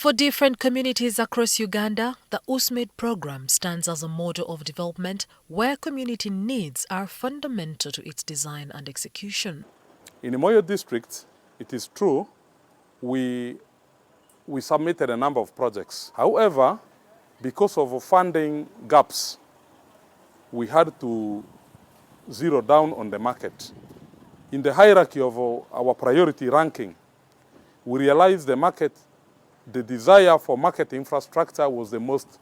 For different communities across Uganda, the USMID program stands as a model of development where community needs are fundamental to its design and execution. In the Moyo district, it is true, we submitted a number of projects. However, because of funding gaps, we had to zero down on the market. In the hierarchy of our priority ranking, we realized the desire for market infrastructure was the most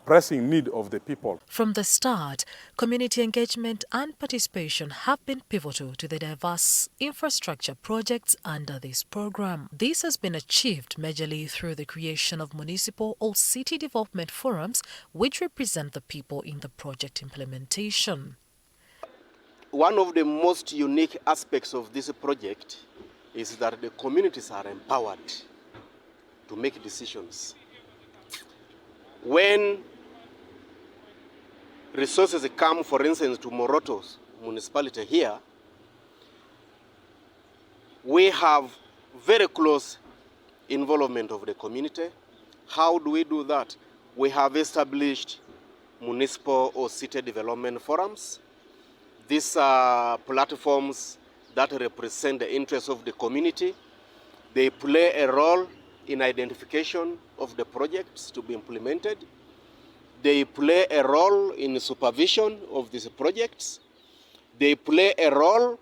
pressing need of the people. From the start, community engagement and participation have been pivotal to the diverse infrastructure projects under this program. This has been achieved majorly through the creation of municipal or city development forums, which represent the people in the project implementation. One of the most unique aspects of this project is that the communities are empowered to make decisions. When resources come, for instance, to Moroto's municipality here, we have very close involvement of the community. How do we do that? We have established municipal or city development forums. These are platforms that represent the interests of the community. They play a role in identification of the projects to be implemented. They play a role in supervision of these projects. They play a role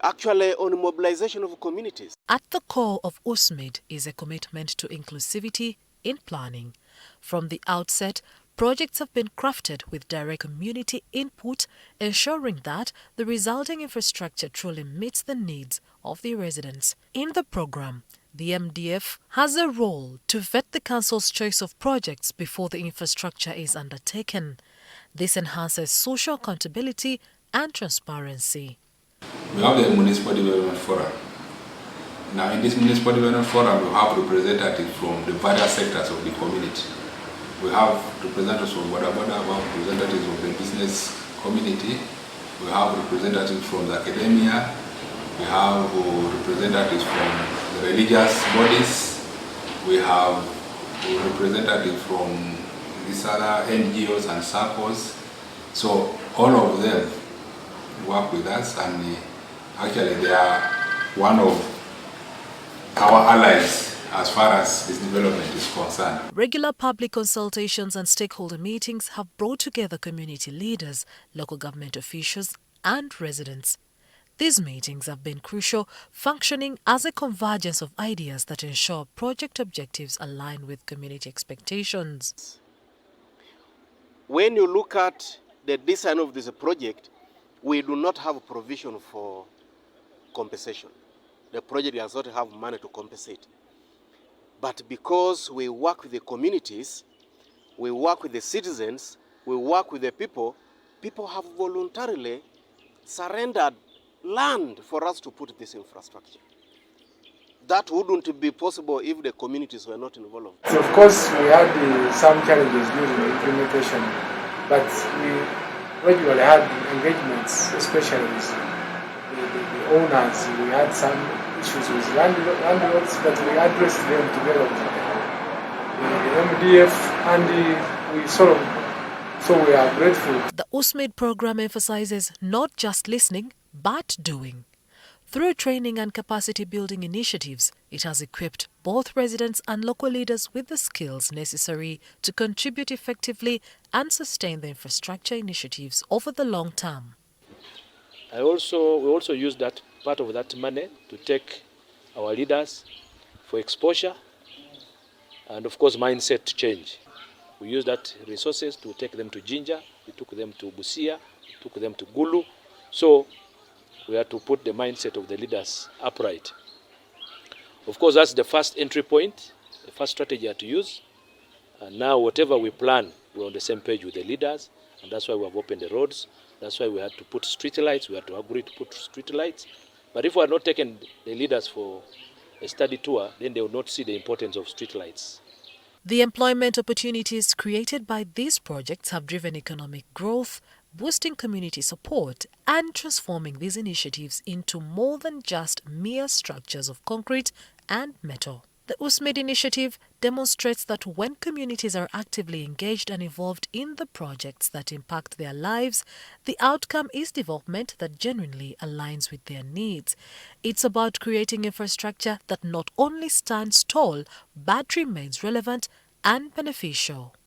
actually on mobilization of communities. At the core of USMID is a commitment to inclusivity in planning. From the outset, projects have been crafted with direct community input, ensuring that the resulting infrastructure truly meets the needs of the residents. In the program, the MDF has a role to vet the council's choice of projects before the infrastructure is undertaken. This enhances social accountability and transparency. We have the Municipal Development Forum. Now, in this Municipal Development Forum, we have representatives from the various sectors of the community. We have representatives from we have representatives of the business community, we have representatives from the academia, we have representatives from the religious bodies, we have representatives from these other NGOs and circles. So all of them work with us, and actually they are one of our allies as far as this development is concerned. Regular public consultations and stakeholder meetings have brought together community leaders, local government officials and residents. These meetings have been crucial, functioning as a convergence of ideas that ensure project objectives align with community expectations. When you look at the design of this project, we do not have provision for compensation. The project does not have money to compensate. But because we work with the communities, we work with the citizens, we work with the people, people have voluntarily surrendered land for us to put this infrastructure. That wouldn't be possible if the communities were not involved. So of course, we had some challenges during the implementation, but we regularly had engagements, especially with the owners. We had some issues with landlords, but we addressed them together with the MDF, and so we are grateful. The USMID program emphasizes not just listening, but doing. Through training and capacity building initiatives, it has equipped both residents and local leaders with the skills necessary to contribute effectively and sustain the infrastructure initiatives over the long term. We also use that part of that money to take our leaders for exposure and, of course, mindset change. We use that resources to take them to Jinja, we took them to Busia, we took them to Gulu. So we had to put the mindset of the leaders upright. Of course, that's the first entry point, the first strategy to use. And now whatever we plan, we're on the same page with the leaders, and that's why we have opened the roads. That's why we had to put street lights. We had to agree to put street lights. But if we had not taken the leaders for a study tour, then they would not see the importance of street lights. The employment opportunities created by these projects have driven economic growth, boosting community support and transforming these initiatives into more than just mere structures of concrete and metal. The USMID initiative demonstrates that when communities are actively engaged and involved in the projects that impact their lives, the outcome is development that genuinely aligns with their needs. It's about creating infrastructure that not only stands tall but remains relevant and beneficial.